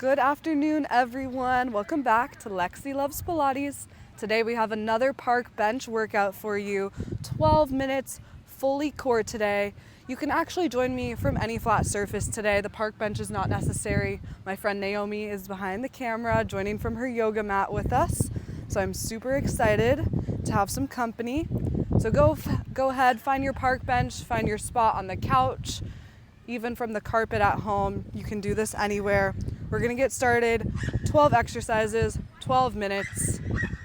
Good afternoon, everyone. Welcome back to Lexi Loves Pilates. Today we have another park bench workout for you. 12 minutes, fully core today. You can actually join me from any flat surface today. The park bench is not necessary. My friend Naomi is behind the camera, joining from her yoga mat with us. So I'm super excited to have some company. So go ahead, find your park bench, find your spot on the couch, even from the carpet at home. You can do this anywhere. We're gonna get started. 12 exercises, 12 minutes.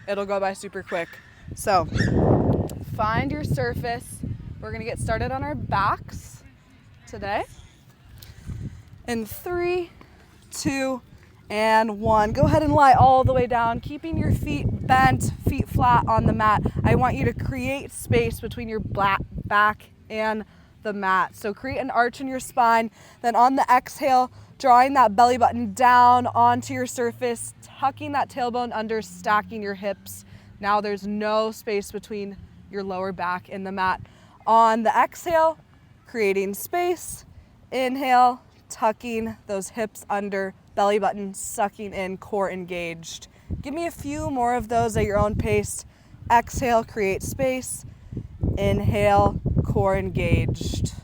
It'll go by super quick. So find your surface. We're gonna get started on our backs today. In 3, 2, and 1. Go ahead and lie all the way down, keeping your feet bent, feet flat on the mat. I want you to create space between your back and the mat. So create an arch in your spine. Then on the exhale, drawing that belly button down onto your surface, tucking that tailbone under, stacking your hips. Now there's no space between your lower back and the mat. On the exhale, creating space. Inhale, tucking those hips under, belly button sucking in, core engaged. Give me a few more of those at your own pace. Exhale, create space. Inhale, core engaged.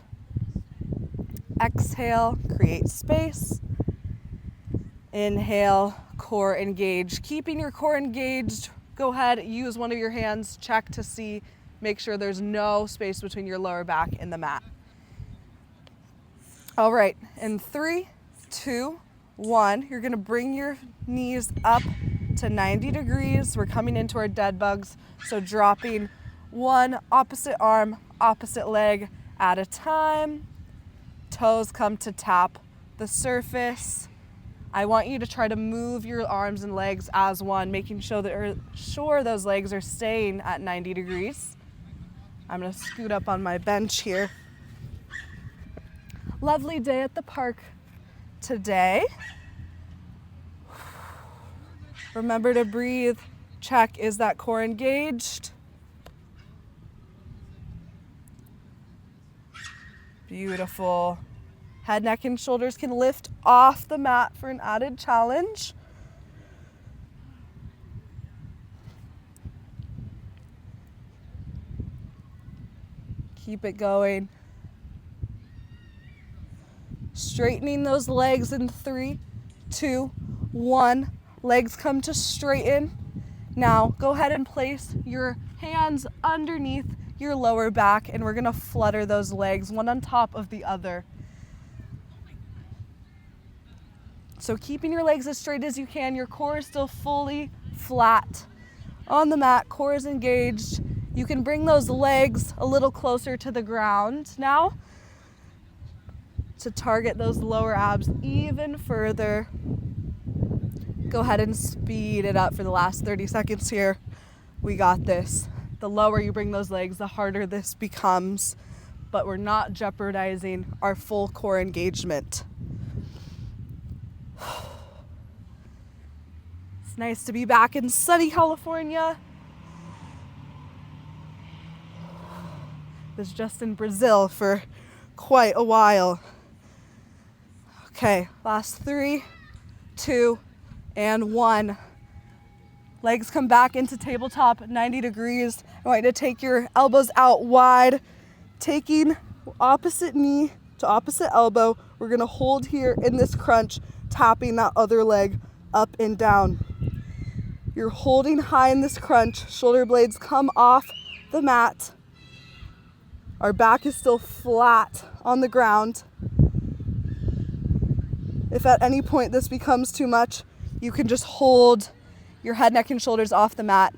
Exhale, create space. Inhale, core engaged. Keeping your core engaged, go ahead, use one of your hands, check to see, make sure there's no space between your lower back and the mat. All right, in 3, 2, 1, you're gonna bring your knees up to 90 degrees. We're coming into our dead bugs, so dropping one opposite arm, opposite leg at a time. Toes come to tap the surface. I want you to try to move your arms and legs as one, making sure those legs are staying at 90 degrees. I'm gonna scoot up on my bench here. Lovely day at the park today. Remember to breathe. Check, is that core engaged? Beautiful. Head, neck, and shoulders can lift off the mat for an added challenge. Keep it going. Straightening those legs in 3, 2, 1. Legs come to straighten. Now go ahead and place your hands underneath your lower back, and we're gonna flutter those legs one on top of the other. So keeping your legs as straight as you can, your core is still fully flat on the mat, core is engaged. You can bring those legs a little closer to the ground now to target those lower abs even further. Go ahead and speed it up for the last 30 seconds here. We got this. The lower you bring those legs, the harder this becomes, but we're not jeopardizing our full core engagement. It's nice to be back in sunny California. Was just in Brazil for quite a while. Okay, last 3, 2, and 1. Legs come back into tabletop, 90 degrees. I want you to take your elbows out wide, taking opposite knee to opposite elbow. We're gonna hold here in this crunch, tapping that other leg up and down. You're holding high in this crunch. Shoulder blades come off the mat. Our back is still flat on the ground. If at any point this becomes too much, you can just hold your head, neck, and shoulders off the mat.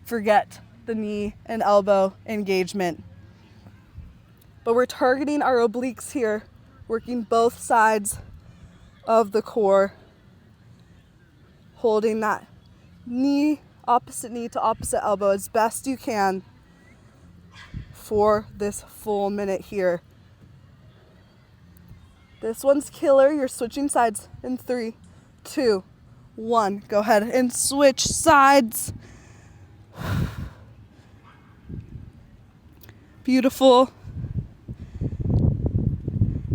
Forget the knee and elbow engagement. But we're targeting our obliques here, working both sides of the core. Holding that knee to opposite elbow as best you can for this full minute here. This one's killer. You're switching sides in 3, 2, 1. Go ahead and switch sides. Beautiful.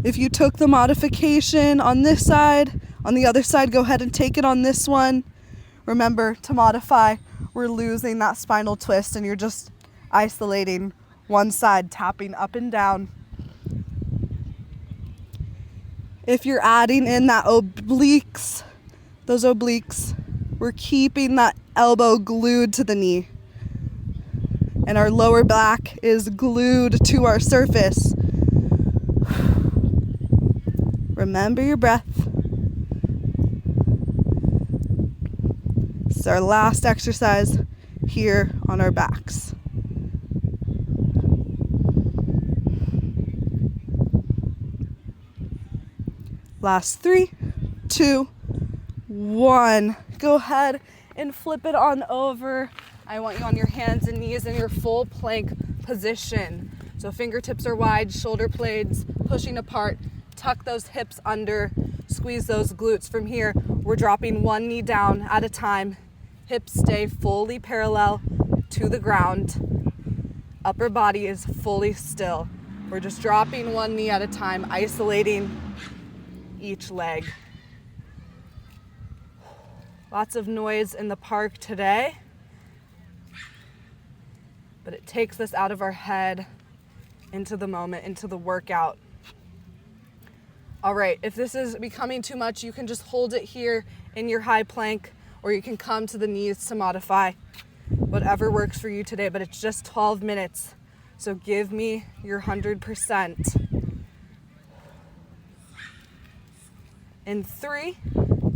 If you took the modification on this side, On the other side, go ahead and take it on this one. Remember, to modify, we're losing that spinal twist and you're just isolating one side, tapping up and down. If you're adding in that obliques, those obliques, we're keeping that elbow glued to the knee. And our lower back is glued to our surface. Remember your breath. This is our last exercise here on our backs. Last 3, 2, 1. Go ahead and flip it on over. I want you on your hands and knees in your full plank position. So fingertips are wide, shoulder blades pushing apart. Tuck those hips under, squeeze those glutes. From here, we're dropping one knee down at a time. Hips stay fully parallel to the ground. Upper body is fully still. We're just dropping one knee at a time, isolating each leg. Lots of noise in the park today, but it takes us out of our head into the moment, into the workout. All right, if this is becoming too much, you can just hold it here in your high plank, or you can come to the knees to modify. Whatever works for you today, but it's just 12 minutes. So give me your 100%. In 3,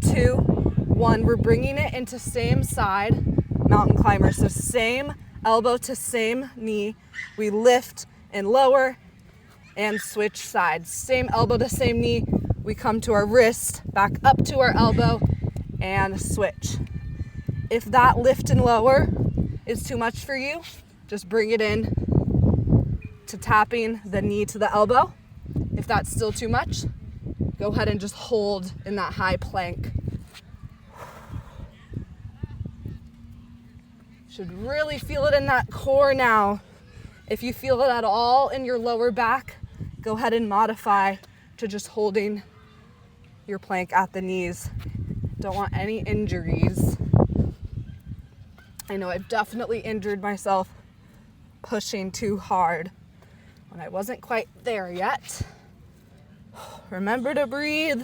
2, 1, we're bringing it into same side mountain climber. So same elbow to same knee. We lift and lower and switch sides. Same elbow to same knee. We come to our wrist, back up to our elbow and switch. If that lift and lower is too much for you, just bring it in to tapping the knee to the elbow. If that's still too much, go ahead and just hold in that high plank. Should really feel it in that core now. If you feel it at all in your lower back, go ahead and modify to just holding your plank at the knees. Don't want any injuries. I know I've definitely injured myself pushing too hard when I wasn't quite there yet. Remember to breathe.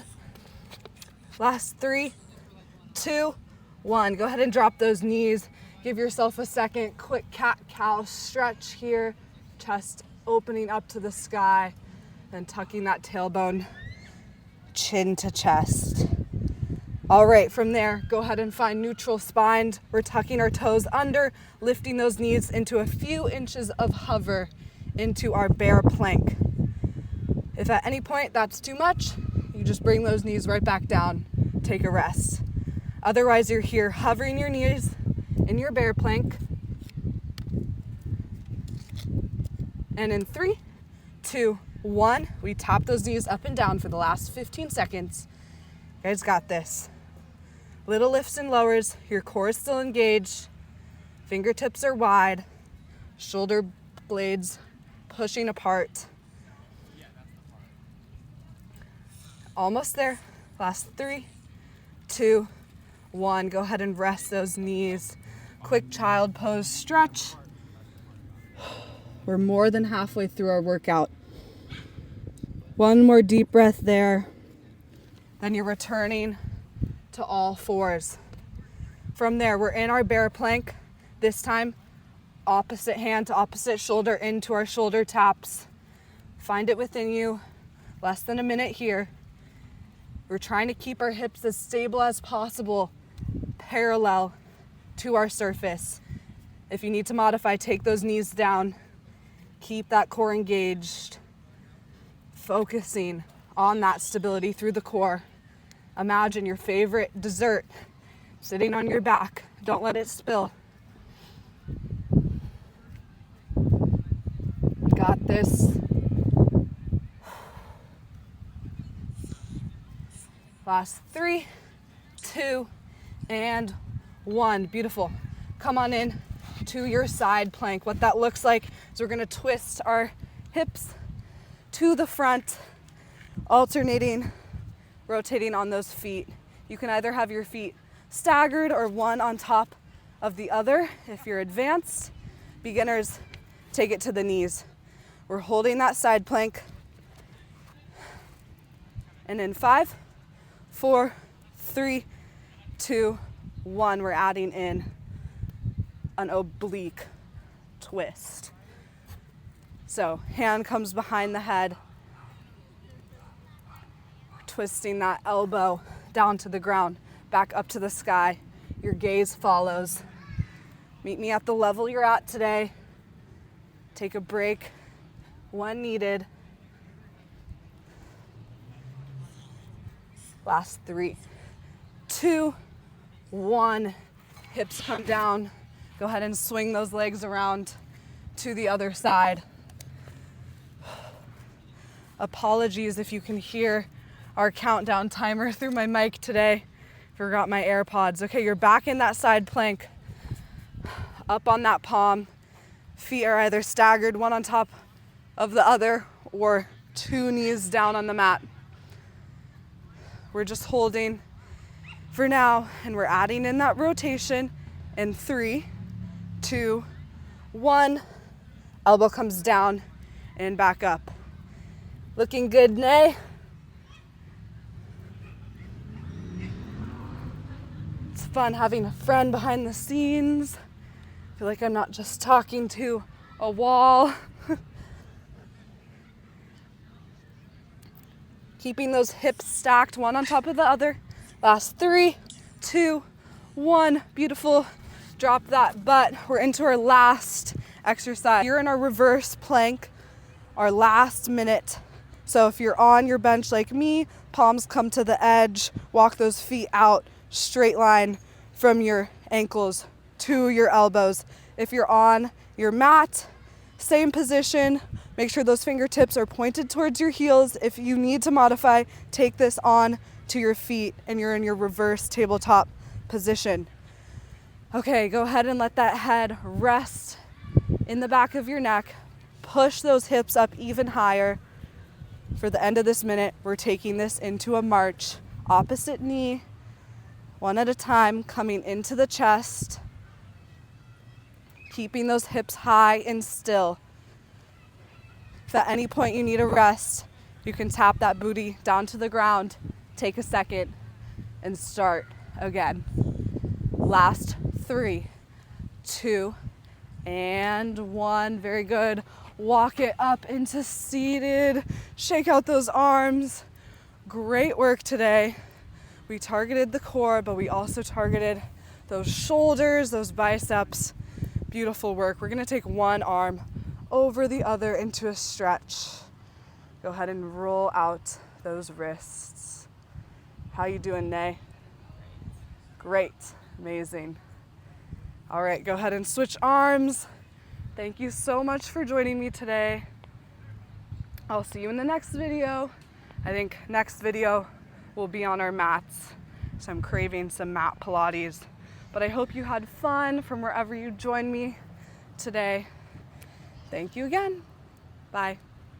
Last 3, 2, 1. Go ahead and drop those knees. Give yourself a second. Quick cat-cow stretch here. Chest opening up to the sky. Then tucking that tailbone chin to chest. All right, from there, go ahead and find neutral spine. We're tucking our toes under, lifting those knees into a few inches of hover into our bear plank. If at any point that's too much, you just bring those knees right back down, take a rest. Otherwise, you're here hovering your knees in your bear plank. And in 3, 2, 1, we tap those knees up and down for the last 15 seconds. You guys got this. Little lifts and lowers, your core is still engaged, fingertips are wide, shoulder blades pushing apart. Almost there. Last 3, 2, 1. Go ahead and rest those knees. Quick child pose stretch. We're more than halfway through our workout. One more deep breath there. Then you're returning to all fours. From there, we're in our bear plank. This time, opposite hand to opposite shoulder into our shoulder taps. Find it within you. Less than a minute here. We're trying to keep our hips as stable as possible, parallel to our surface. If you need to modify, take those knees down. Keep that core engaged. Focusing on that stability through the core. Imagine your favorite dessert sitting on your back. Don't let it spill. Got this. Last 3, 2, and 1. Beautiful. Come on in to your side plank. What that looks like is we're going to twist our hips to the front, alternating rotating on those feet. You can either have your feet staggered or one on top of the other. If you're advanced, beginners, take it to the knees. We're holding that side plank. And in 5, 4, 3, 2, 1, we're adding in an oblique twist. So hand comes behind the head, twisting that elbow down to the ground, back up to the sky. Your gaze follows. Meet me at the level you're at today. Take a break when needed. Last 3, 2, 1. Hips come down. Go ahead and swing those legs around to the other side. Apologies if you can hear our countdown timer through my mic today. Forgot my AirPods. Okay, you're back in that side plank. Up on that palm. Feet are either staggered, one on top of the other, or 2 knees down on the mat. We're just holding for now, and we're adding in that rotation in 3, 2, 1. Elbow comes down and back up. Looking good, Nay? It's fun having a friend behind the scenes. I feel like I'm not just talking to a wall. Keeping those hips stacked, one on top of the other. Last 3, 2, 1. Beautiful. Drop that butt. We're into our last exercise. You're in our reverse plank, our last minute. So if you're on your bench like me, palms come to the edge, walk those feet out, straight line from your ankles to your elbows. If you're on your mat, same position. Make sure those fingertips are pointed towards your heels. If you need to modify, take this on to your feet and you're in your reverse tabletop position. Okay, go ahead and let that head rest in the back of your neck. Push those hips up even higher. For the end of this minute, we're taking this into a march. Opposite knee, one at a time, coming into the chest. Keeping those hips high and still. If at any point you need a rest, you can tap that booty down to the ground, take a second, and start again. Last 3, 2, and 1. Very good. Walk it up into seated. Shake out those arms. Great work today. We targeted the core, but we also targeted those shoulders, those biceps. Beautiful work. We're gonna take one arm over the other into a stretch. Go ahead and roll out those wrists. How you doing, Nay? Great. Amazing. All right, go ahead and switch arms. Thank you so much for joining me today. I'll see you in the next video. I think next video will be on our mats. So I'm craving some mat Pilates. But I hope you had fun from wherever you joined me today. Thank you again. Bye.